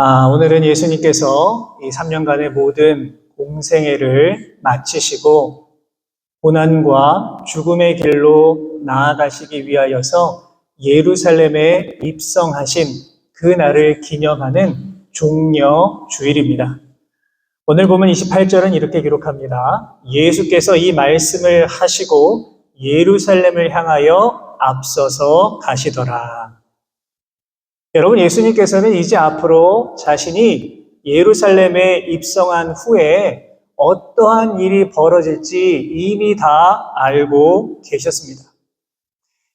오늘은 예수님께서 이 3년간의 모든 공생애를 마치시고 고난과 죽음의 길로 나아가시기 위하여서 예루살렘에 입성하신 그 날을 기념하는 종려 주일입니다. 오늘 보면 28절은 이렇게 기록합니다. 예수께서 이 말씀을 하시고 예루살렘을 향하여 앞서서 가시더라. 여러분, 예수님께서는 이제 앞으로 자신이 예루살렘에 입성한 후에 어떠한 일이 벌어질지 이미 다 알고 계셨습니다.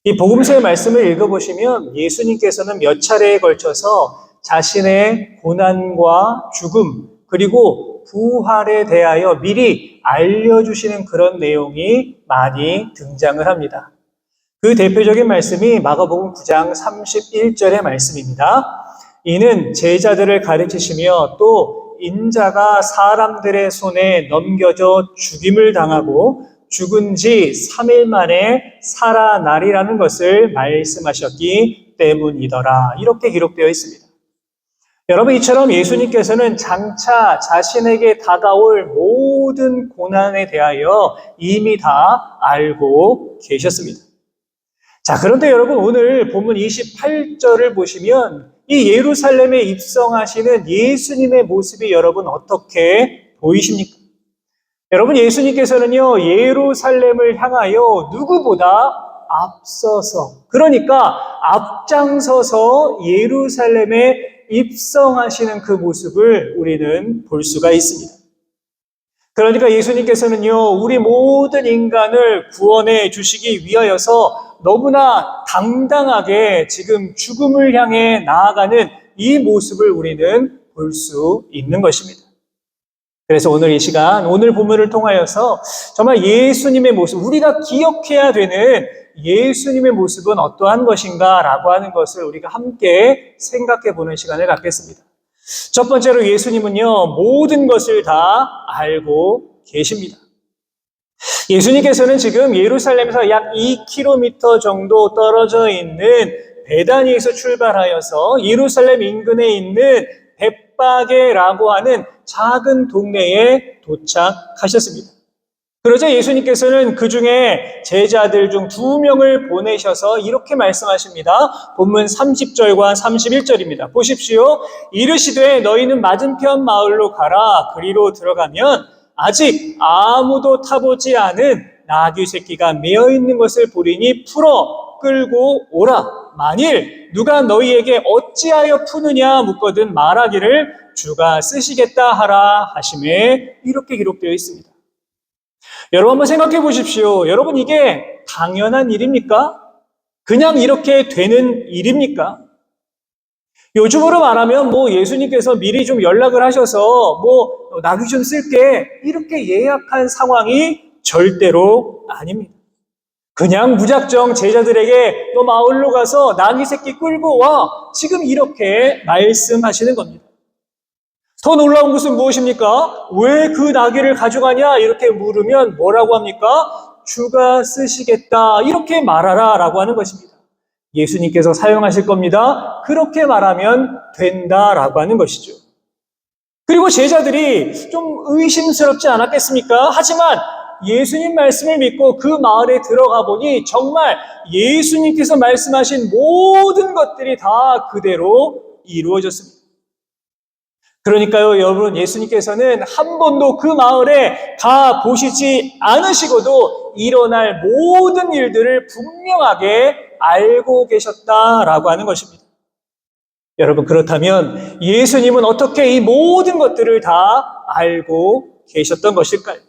이 복음서의 말씀을 읽어보시면 예수님께서는 몇 차례에 걸쳐서 자신의 고난과 죽음 그리고 부활에 대하여 미리 알려주시는 그런 내용이 많이 등장을 합니다. 그 대표적인 말씀이 마가복음 9장 31절의 말씀입니다. 이는 제자들을 가르치시며 또 인자가 사람들의 손에 넘겨져 죽임을 당하고 죽은 지 3일 만에 살아나리라는 것을 말씀하셨기 때문이더라. 이렇게 기록되어 있습니다. 여러분, 이처럼 예수님께서는 장차 자신에게 다가올 모든 고난에 대하여 이미 다 알고 계셨습니다. 자, 그런데 여러분, 오늘 본문 28절을 보시면 이 예루살렘에 입성하시는 예수님의 모습이 여러분 어떻게 보이십니까? 여러분, 예수님께서는요, 예루살렘을 향하여 누구보다 앞서서, 그러니까 앞장서서 예루살렘에 입성하시는 그 모습을 우리는 볼 수가 있습니다. 그러니까 예수님께서는요, 우리 모든 인간을 구원해 주시기 위하여서 너무나 당당하게 지금 죽음을 향해 나아가는 이 모습을 우리는 볼 수 있는 것입니다. 그래서 오늘 이 시간, 오늘 본문을 통하여서 정말 예수님의 모습, 우리가 기억해야 되는 예수님의 모습은 어떠한 것인가 라고 하는 것을 우리가 함께 생각해 보는 시간을 갖겠습니다. 첫 번째로 예수님은요, 모든 것을 다 알고 계십니다. 예수님께서는 지금 예루살렘에서 약 2km 정도 떨어져 있는 베다니에서 출발하여서 예루살렘 인근에 있는 벳바게라고 하는 작은 동네에 도착하셨습니다. 그러자 예수님께서는 그 중에 제자들 중 2명을 보내셔서 이렇게 말씀하십니다. 본문 30절과 31절입니다. 보십시오. 이르시되 너희는 맞은편 마을로 가라. 그리로 들어가면 아직 아무도 타보지 않은 나귀 새끼가 메어 있는 것을 보리니 풀어 끌고 오라. 만일 누가 너희에게 어찌하여 푸느냐 묻거든 말하기를 주가 쓰시겠다 하라 하심에 이렇게 기록되어 있습니다. 여러분 한번 생각해 보십시오. 여러분, 이게 당연한 일입니까? 그냥 이렇게 되는 일입니까? 요즘으로 말하면 예수님께서 미리 좀 연락을 하셔서 나귀 좀 쓸게 이렇게 예약한 상황이 절대로 아닙니다. 그냥 무작정 제자들에게 너 마을로 가서 나귀 새끼 끌고 와 지금 이렇게 말씀하시는 겁니다. 더 놀라운 것은 무엇입니까? 왜 그 나귀를 가져가냐 이렇게 물으면 뭐라고 합니까? 주가 쓰시겠다 이렇게 말하라 라고 하는 것입니다. 예수님께서 사용하실 겁니다. 그렇게 말하면 된다라고 하는 것이죠. 그리고 제자들이 좀 의심스럽지 않았겠습니까? 하지만 예수님 말씀을 믿고 그 마을에 들어가 보니 정말 예수님께서 말씀하신 모든 것들이 다 그대로 이루어졌습니다. 그러니까요, 여러분, 예수님께서는 한 번도 그 마을에 가 보시지 않으시고도 일어날 모든 일들을 분명하게 알고 계셨다라고 하는 것입니다. 여러분, 그렇다면 예수님은 어떻게 이 모든 것들을 다 알고 계셨던 것일까요?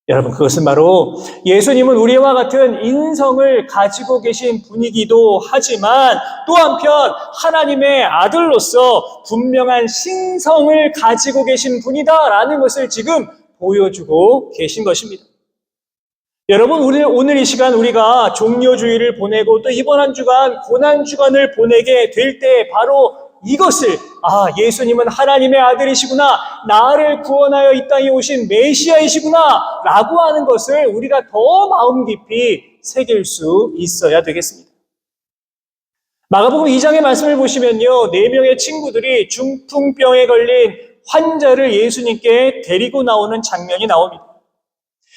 여러분, 그것은 바로 예수님은 우리와 같은 인성을 가지고 계신 분이기도 하지만 또 한편 하나님의 아들로서 분명한 신성을 가지고 계신 분이다라는 것을 지금 보여주고 계신 것입니다. 여러분, 오늘 이 시간 우리가 종료주일을 보내고 또 이번 한 주간 고난주간을 보내게 될 때 바로 이것을 예수님은 하나님의 아들이시구나, 나를 구원하여 이 땅에 오신 메시아이시구나 라고 하는 것을 우리가 더 마음 깊이 새길 수 있어야 되겠습니다. 마가복음 2장의 말씀을 보시면요, 4명의 친구들이 중풍병에 걸린 환자를 예수님께 데리고 나오는 장면이 나옵니다.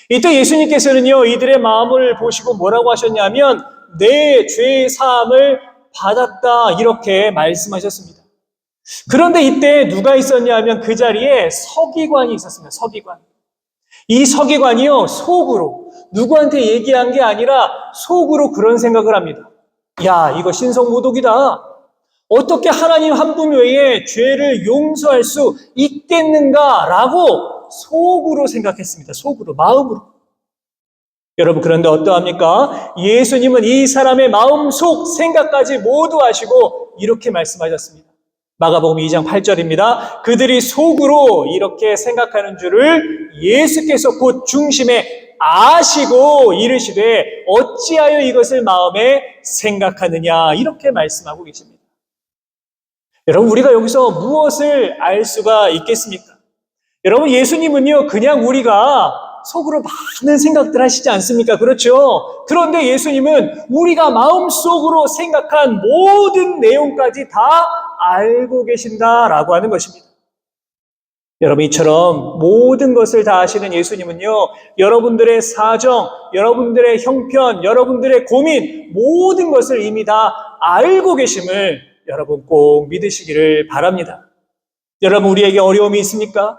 이때 예수님께서는요, 이들의 마음을 보시고 뭐라고 하셨냐면 내 죄 사함을 받았다, 이렇게 말씀하셨습니다. 그런데 이때 누가 있었냐면 그 자리에 서기관이 있었습니다. 서기관. 이 서기관이요, 속으로 누구한테 얘기한 게 아니라 속으로 그런 생각을 합니다. 야, 이거 신성모독이다. 어떻게 하나님 한 분 외에 죄를 용서할 수 있겠는가라고 속으로 생각했습니다. 속으로, 마음으로. 여러분, 그런데 어떠합니까? 예수님은 이 사람의 마음속 생각까지 모두 아시고 이렇게 말씀하셨습니다. 마가복음 2장 8절입니다. 그들이 속으로 이렇게 생각하는 줄을 예수께서 곧 중심에 아시고 이르시되 어찌하여 이것을 마음에 생각하느냐, 이렇게 말씀하고 계십니다. 여러분, 우리가 여기서 무엇을 알 수가 있겠습니까? 여러분, 예수님은요, 그냥 우리가 속으로 많은 생각들 하시지 않습니까? 그렇죠? 그런데 예수님은 우리가 마음속으로 생각한 모든 내용까지 다 알고 계신다라고 하는 것입니다. 여러분, 이처럼 모든 것을 다 아시는 예수님은요, 여러분들의 사정, 여러분들의 형편, 여러분들의 고민, 모든 것을 이미 다 알고 계심을 여러분 꼭 믿으시기를 바랍니다. 여러분, 우리에게 어려움이 있습니까?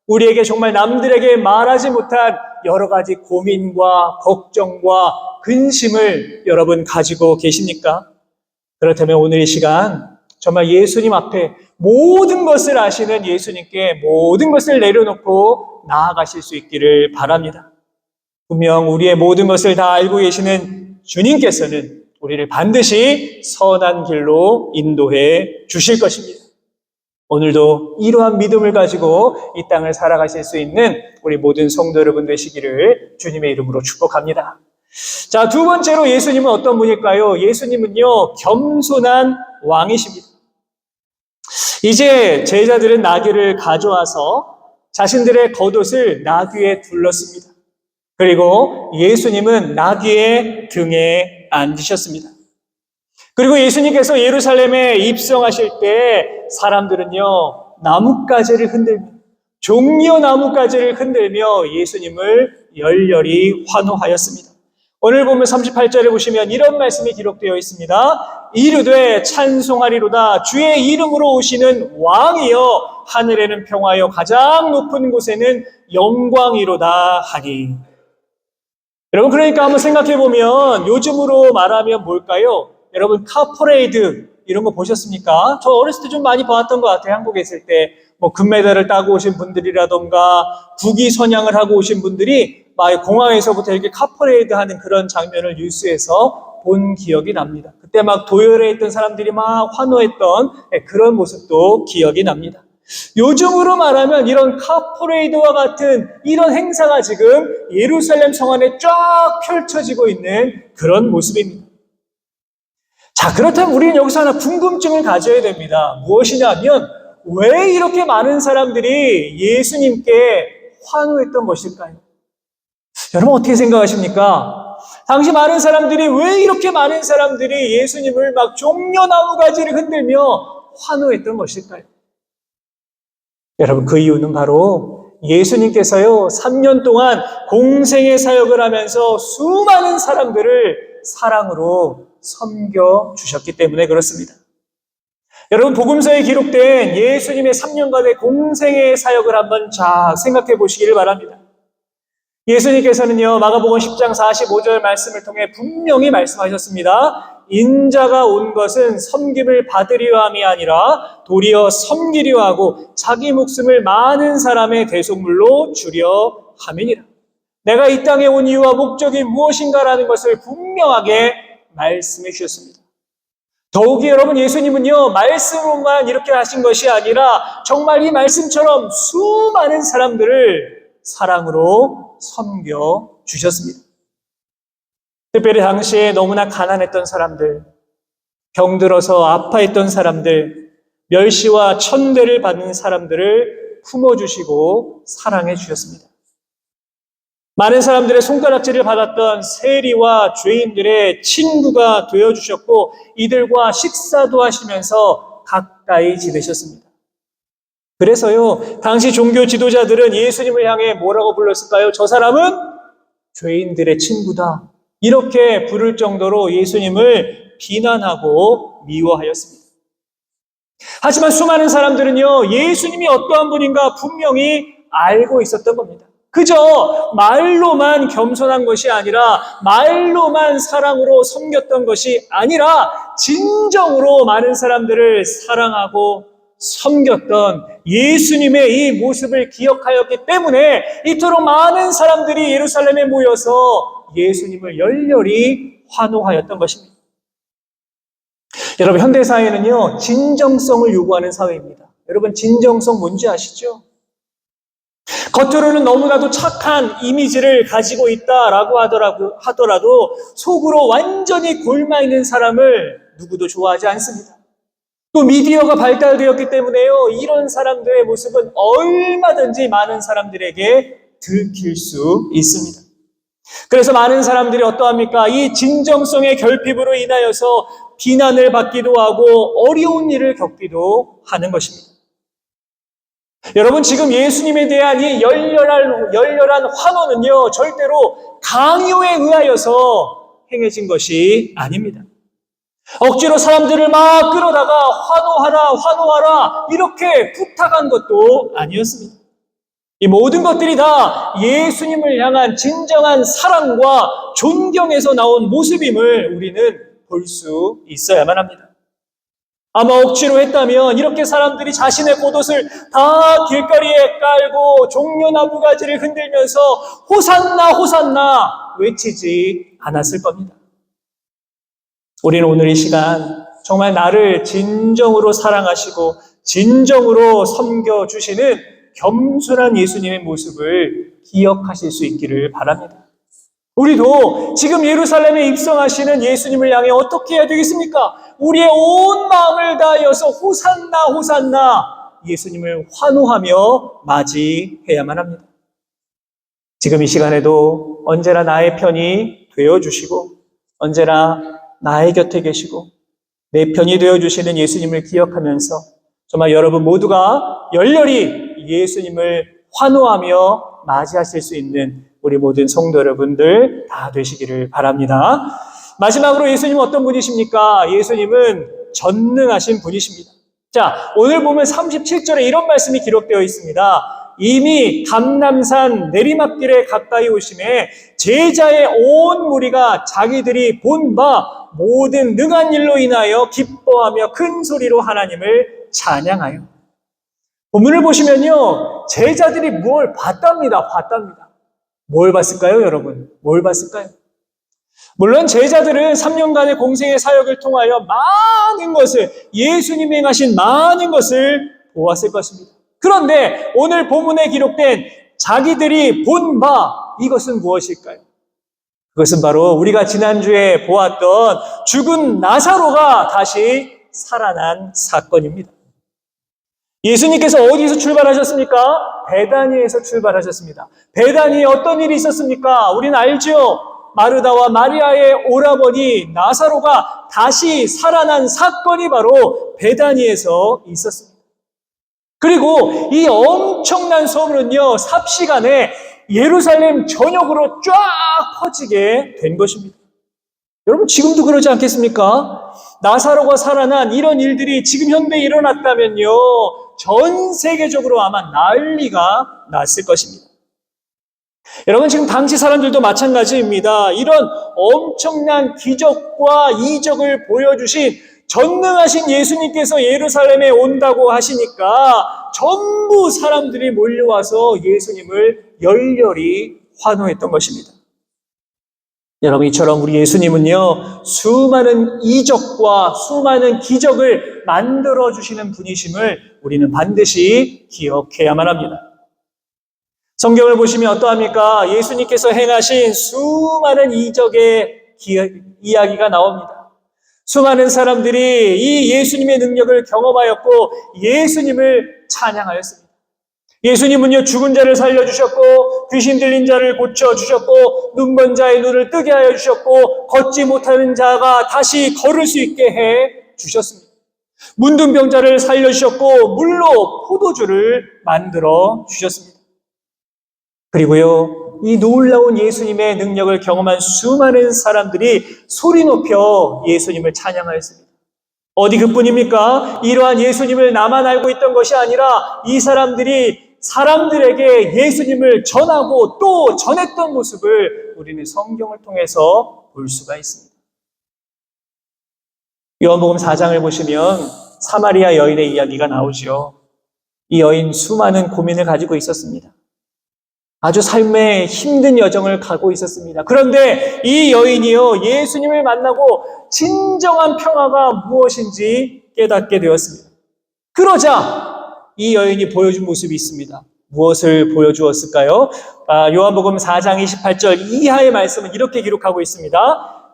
우리에게 정말 남들에게 말하지 못한 여러 가지 고민과 걱정과 근심을 여러분 가지고 계십니까? 그렇다면 오늘 이 시간 정말 예수님 앞에 모든 것을 아시는 예수님께 모든 것을 내려놓고 나아가실 수 있기를 바랍니다. 분명 우리의 모든 것을 다 알고 계시는 주님께서는 우리를 반드시 선한 길로 인도해 주실 것입니다. 오늘도 이러한 믿음을 가지고 이 땅을 살아가실 수 있는 우리 모든 성도 여러분 되시기를 주님의 이름으로 축복합니다. 자, 두 번째로 예수님은 어떤 분일까요? 예수님은요, 겸손한 왕이십니다. 이제 제자들은 나귀를 가져와서 자신들의 겉옷을 나귀에 둘렀습니다. 그리고 예수님은 나귀의 등에 앉으셨습니다. 그리고 예수님께서 예루살렘에 입성하실 때 사람들은요, 나뭇가지를 흔들며, 종려 나뭇가지를 흔들며 예수님을 열렬히 환호하였습니다. 오늘 보면 38절에 보시면 이런 말씀이 기록되어 있습니다. 이르되 찬송하리로다 주의 이름으로 오시는 왕이여, 하늘에는 평화여 가장 높은 곳에는 영광이로다 하니. 여러분, 그러니까 한번 생각해 보면 요즘으로 말하면 뭘까요? 여러분, 카퍼레이드 이런 거 보셨습니까? 저 어렸을 때 좀 많이 봤던 것 같아요. 한국에 있을 때 뭐 금메달을 따고 오신 분들이라던가 국위 선양을 하고 오신 분들이 막 공항에서부터 이렇게 카퍼레이드 하는 그런 장면을 뉴스에서 본 기억이 납니다. 그때 막 도열해 있던 사람들이 막 환호했던 그런 모습도 기억이 납니다. 요즘으로 말하면 이런 카퍼레이드와 같은 이런 행사가 지금 예루살렘 성 안에 쫙 펼쳐지고 있는 그런 모습입니다. 자, 그렇다면 우리는 여기서 하나 궁금증을 가져야 됩니다. 무엇이냐면 왜 이렇게 많은 사람들이 예수님께 환호했던 것일까요? 여러분, 어떻게 생각하십니까? 당시 많은 사람들이, 왜 이렇게 많은 사람들이 예수님을 막 종려나무 가지를 흔들며 환호했던 것일까요? 여러분, 그 이유는 바로 예수님께서요, 3년 동안 공생의 사역을 하면서 수많은 사람들을 사랑으로 섬겨주셨기 때문에 그렇습니다. 여러분, 복음서에 기록된 예수님의 3년간의 공생의 사역을 한번 쫙 생각해 보시기를 바랍니다. 예수님께서는요, 마가복음 10장 45절 말씀을 통해 분명히 말씀하셨습니다. 인자가 온 것은 섬김을 받으려 함이 아니라 도리어 섬기려 하고 자기 목숨을 많은 사람의 대속물로 주려 함이니라. 내가 이 땅에 온 이유와 목적이 무엇인가라는 것을 분명하게 말씀해 주셨습니다. 더욱이 여러분, 예수님은요, 말씀으로만 이렇게 하신 것이 아니라 정말 이 말씀처럼 수많은 사람들을 사랑으로 섬겨 주셨습니다. 특별히 당시에 너무나 가난했던 사람들, 병들어서 아파했던 사람들, 멸시와 천대를 받는 사람들을 품어주시고 사랑해 주셨습니다. 많은 사람들의 손가락질을 받았던 세리와 죄인들의 친구가 되어주셨고 이들과 식사도 하시면서 가까이 지내셨습니다. 그래서요, 당시 종교 지도자들은 예수님을 향해 뭐라고 불렀을까요? 저 사람은 죄인들의 친구다. 이렇게 부를 정도로 예수님을 비난하고 미워하였습니다. 하지만 수많은 사람들은요, 예수님이 어떠한 분인가 분명히 알고 있었던 겁니다. 그저 말로만 겸손한 것이 아니라 말로만 사랑으로 섬겼던 것이 아니라 진정으로 많은 사람들을 사랑하고 섬겼던 예수님의 이 모습을 기억하였기 때문에 이토록 많은 사람들이 예루살렘에 모여서 예수님을 열렬히 환호하였던 것입니다. 여러분, 현대사회는요, 진정성을 요구하는 사회입니다. 여러분, 진정성 뭔지 아시죠? 겉으로는 너무나도 착한 이미지를 가지고 있다라고 하더라도 속으로 완전히 골마 있는 사람을 누구도 좋아하지 않습니다. 또 미디어가 발달되었기 때문에요, 이런 사람들의 모습은 얼마든지 많은 사람들에게 들킬 수 있습니다. 그래서 많은 사람들이 어떠합니까? 이 진정성의 결핍으로 인하여서 비난을 받기도 하고 어려운 일을 겪기도 하는 것입니다. 여러분, 지금 예수님에 대한 이 열렬한 환호는요, 절대로 강요에 의하여서 행해진 것이 아닙니다. 억지로 사람들을 막 끌어다가 환호하라 이렇게 부탁한 것도 아니었습니다. 이 모든 것들이 다 예수님을 향한 진정한 사랑과 존경에서 나온 모습임을 우리는 볼 수 있어야만 합니다. 아마 억지로 했다면 이렇게 사람들이 자신의 겉옷을 다 길거리에 깔고 종려나무가지를 흔들면서 호산나 호산나 외치지 않았을 겁니다. 우리는 오늘 이 시간 정말 나를 진정으로 사랑하시고 진정으로 섬겨주시는 겸손한 예수님의 모습을 기억하실 수 있기를 바랍니다. 우리도 지금 예루살렘에 입성하시는 예수님을 향해 어떻게 해야 되겠습니까? 우리의 온 마음을 다하여서 호산나 호산나 예수님을 환호하며 맞이해야만 합니다. 지금 이 시간에도 언제나 나의 편이 되어주시고 언제나 나의 곁에 계시고 내 편이 되어주시는 예수님을 기억하면서 정말 여러분 모두가 열렬히 예수님을 환호하며 맞이하실 수 있는 우리 모든 성도 여러분들 다 되시기를 바랍니다. 마지막으로 예수님은 어떤 분이십니까? 예수님은 전능하신 분이십니다. 자, 오늘 보면 37절에 이런 말씀이 기록되어 있습니다. 이미 감람산 내리막길에 가까이 오심에 제자의 온 무리가 자기들이 본 바 모든 능한 일로 인하여 기뻐하며 큰 소리로 하나님을 찬양하여. 본문을 보시면요, 제자들이 뭘 봤답니다. 뭘 봤을까요, 여러분? 뭘 봤을까요? 물론 제자들은 3년간의 공생의 사역을 통하여 많은 것을, 예수님이 행하신 많은 것을 보았을 것입니다. 그런데 오늘 본문에 기록된 자기들이 본 바, 이것은 무엇일까요? 그것은 바로 우리가 지난주에 보았던 죽은 나사로가 다시 살아난 사건입니다. 예수님께서 어디서 출발하셨습니까? 베다니에서 출발하셨습니다. 베다니에 어떤 일이 있었습니까? 우리는 알죠? 마르다와 마리아의 오라버니 나사로가 다시 살아난 사건이 바로 베다니에서 있었습니다. 그리고 이 엄청난 소문은요, 삽시간에 예루살렘 전역으로 쫙 퍼지게 된 것입니다. 여러분, 지금도 그러지 않겠습니까? 나사로가 살아난 이런 일들이 지금 현대에 일어났다면요, 전 세계적으로 아마 난리가 났을 것입니다. 여러분, 지금 당시 사람들도 마찬가지입니다. 이런 엄청난 기적과 이적을 보여주신 전능하신 예수님께서 예루살렘에 온다고 하시니까 전부 사람들이 몰려와서 예수님을 열렬히 환호했던 것입니다. 여러분, 이처럼 우리 예수님은요, 수많은 이적과 수많은 기적을 만들어주시는 분이심을 우리는 반드시 기억해야만 합니다. 성경을 보시면 어떠합니까? 예수님께서 행하신 수많은 이적의 이야기가 나옵니다. 수많은 사람들이 이 예수님의 능력을 경험하였고 예수님을 찬양하였습니다. 예수님은요, 죽은 자를 살려주셨고, 귀신 들린 자를 고쳐주셨고, 눈먼 자의 눈을 뜨게 하여 주셨고, 걷지 못하는 자가 다시 걸을 수 있게 해 주셨습니다. 문둥 병자를 살려주셨고, 물로 포도주를 만들어 주셨습니다. 그리고요, 이 놀라운 예수님의 능력을 경험한 수많은 사람들이 소리 높여 예수님을 찬양하였습니다. 어디 그뿐입니까? 이러한 예수님을 나만 알고 있던 것이 아니라 이 사람들이 사람들에게 예수님을 전하고 또 전했던 모습을 우리는 성경을 통해서 볼 수가 있습니다. 요한복음 4장을 보시면 사마리아 여인의 이야기가 나오죠. 이 여인 수많은 고민을 가지고 있었습니다. 아주 삶의 힘든 여정을 가고 있었습니다. 그런데 이 여인이요, 예수님을 만나고 진정한 평화가 무엇인지 깨닫게 되었습니다. 그러자 이 여인이 보여준 모습이 있습니다. 무엇을 보여주었을까요? 요한복음 4장 28절 이하의 말씀은 이렇게 기록하고 있습니다.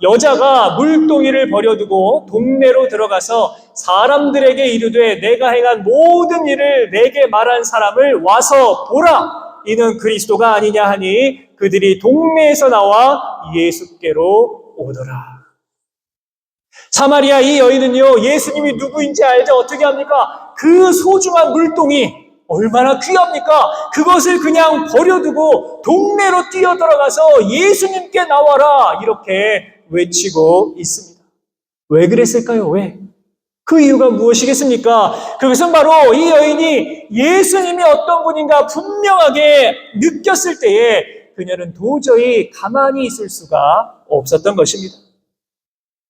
여자가 물동이를 버려두고 동네로 들어가서 사람들에게 이르되 내가 행한 모든 일을 내게 말한 사람을 와서 보라. 이는 그리스도가 아니냐 하니 그들이 동네에서 나와 예수께로 오더라. 사마리아 이 여인은요, 예수님이 누구인지 알자 어떻게 합니까? 그 소중한 물동이 얼마나 귀합니까? 그것을 그냥 버려두고 동네로 뛰어들어가서 예수님께 나와라 이렇게 외치고 있습니다. 왜 그랬을까요? 왜? 그 이유가 무엇이겠습니까? 그것은 바로 이 여인이 예수님이 어떤 분인가 분명하게 느꼈을 때에 그녀는 도저히 가만히 있을 수가 없었던 것입니다.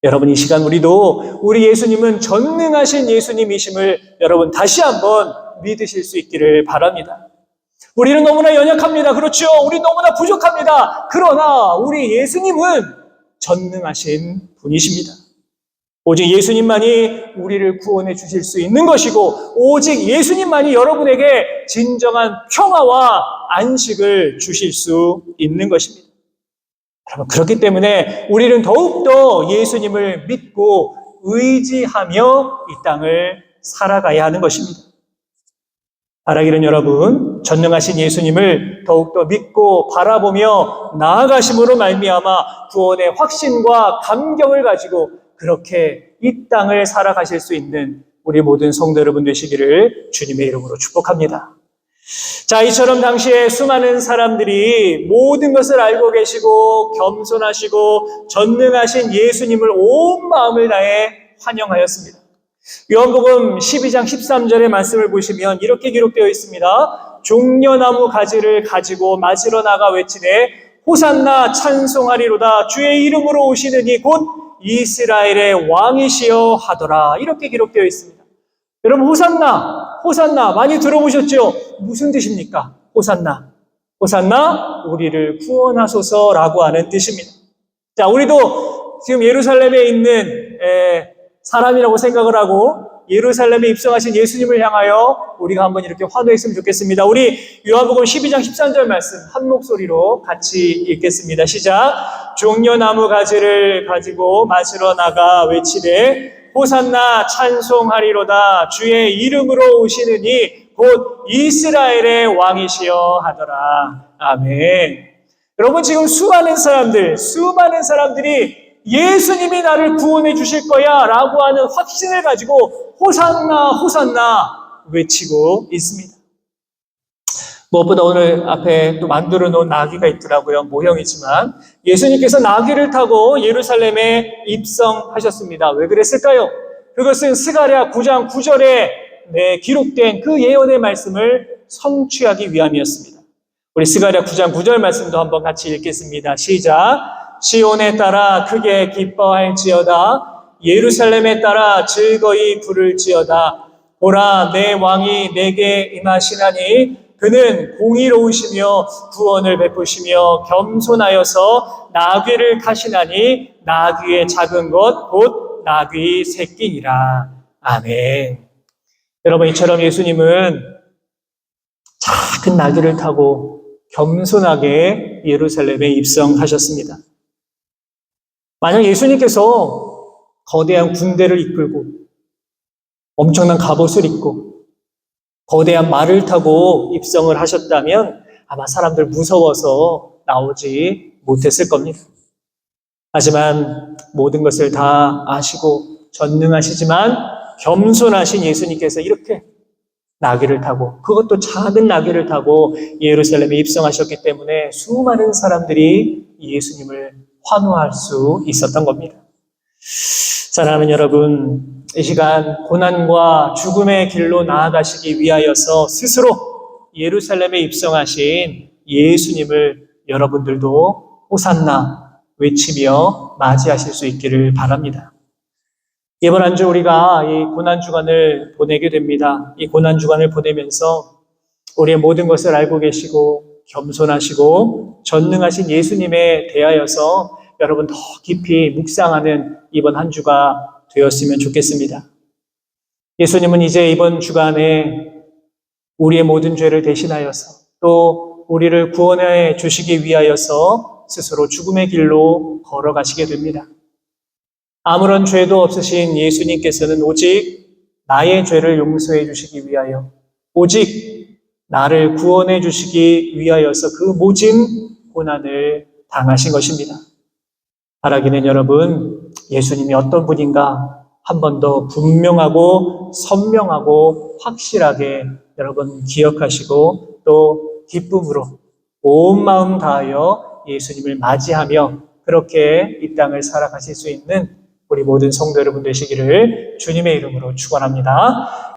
여러분, 이 시간 우리도 우리 예수님은 전능하신 예수님이심을 여러분 다시 한번 믿으실 수 있기를 바랍니다. 우리는 너무나 연약합니다. 그렇죠? 우리 너무나 부족합니다. 그러나 우리 예수님은 전능하신 분이십니다. 오직 예수님만이 우리를 구원해 주실 수 있는 것이고 오직 예수님만이 여러분에게 진정한 평화와 안식을 주실 수 있는 것입니다. 여러분, 그렇기 때문에 우리는 더욱더 예수님을 믿고 의지하며 이 땅을 살아가야 하는 것입니다. 바라기는 여러분, 전능하신 예수님을 더욱더 믿고 바라보며 나아가심으로 말미암아 구원의 확신과 감격을 가지고 그렇게 이 땅을 살아가실 수 있는 우리 모든 성도 여러분 되시기를 주님의 이름으로 축복합니다. 자, 이처럼 당시에 수많은 사람들이 모든 것을 알고 계시고 겸손하시고 전능하신 예수님을 온 마음을 다해 환영하였습니다. 요한복음 12장 13절의 말씀을 보시면 이렇게 기록되어 있습니다. 종려나무 가지를 가지고 맞으러 나가 외치되 호산나 찬송하리로다 주의 이름으로 오시는 이 곧 이스라엘의 왕이시여 하더라. 이렇게 기록되어 있습니다. 여러분, 호산나, 호산나 많이 들어보셨죠? 무슨 뜻입니까? 호산나. 호산나, 우리를 구원하소서라고 하는 뜻입니다. 자, 우리도 지금 예루살렘에 있는 사람이라고 생각을 하고 예루살렘에 입성하신 예수님을 향하여 우리가 한번 이렇게 환호했으면 좋겠습니다. 우리 요한복음 12장 13절 말씀 한 목소리로 같이 읽겠습니다. 시작. 종려나무 가지를 가지고 맞으러 나가 외치되 호산나 찬송하리로다 주의 이름으로 오시는 이 곧 이스라엘의 왕이시여 하더라. 아멘. 여러분, 지금 수많은 사람들이 예수님이 나를 구원해 주실 거야 라고 하는 확신을 가지고 호산나 호산나 외치고 있습니다. 무엇보다 오늘 앞에 또 만들어 놓은 나귀가 있더라고요. 모형이지만 예수님께서 나귀를 타고 예루살렘에 입성하셨습니다. 왜 그랬을까요? 그것은 스가랴 9장 9절에 기록된 그 예언의 말씀을 성취하기 위함이었습니다. 우리 스가랴 9장 9절 말씀도 한번 같이 읽겠습니다. 시작. 시온에 따라 크게 기뻐할지어다 예루살렘에 따라 즐거이 부를지어다 보라 내 왕이 내게 임하시나니 그는 공의로우시며 구원을 베푸시며 겸손하여서 나귀를 타시나니 나귀의 작은 것 곧 나귀 새끼니라. 아멘. 여러분, 이처럼 예수님은 작은 나귀를 타고 겸손하게 예루살렘에 입성하셨습니다. 만약 예수님께서 거대한 군대를 이끌고 엄청난 갑옷을 입고 거대한 말을 타고 입성을 하셨다면 아마 사람들 무서워서 나오지 못했을 겁니다. 하지만 모든 것을 다 아시고 전능하시지만 겸손하신 예수님께서 이렇게 나귀를 타고, 그것도 작은 나귀를 타고 예루살렘에 입성하셨기 때문에 수많은 사람들이 예수님을 환호할 수 있었던 겁니다. 사랑하는 여러분, 이 시간 고난과 죽음의 길로 나아가시기 위하여서 스스로 예루살렘에 입성하신 예수님을 여러분들도 호산나 외치며 맞이하실 수 있기를 바랍니다. 이번 한 주 우리가 이 고난주간을 보내게 됩니다. 이 고난주간을 보내면서 우리의 모든 것을 알고 계시고 겸손하시고 전능하신 예수님에 대하여서 여러분 더 깊이 묵상하는 이번 한 주가 되었으면 좋겠습니다. 예수님은 이제 이번 주간에 우리의 모든 죄를 대신하여서 또 우리를 구원해 주시기 위하여서 스스로 죽음의 길로 걸어가시게 됩니다. 아무런 죄도 없으신 예수님께서는 오직 나의 죄를 용서해 주시기 위하여, 오직 나를 구원해 주시기 위하여서 그 모진 고난을 당하신 것입니다. 바라기는 여러분, 예수님이 어떤 분인가 한 번 더 분명하고 선명하고 확실하게 여러분 기억하시고 또 기쁨으로 온 마음 다하여 예수님을 맞이하며 그렇게 이 땅을 살아가실 수 있는 우리 모든 성도 여러분 되시기를 주님의 이름으로 축원합니다.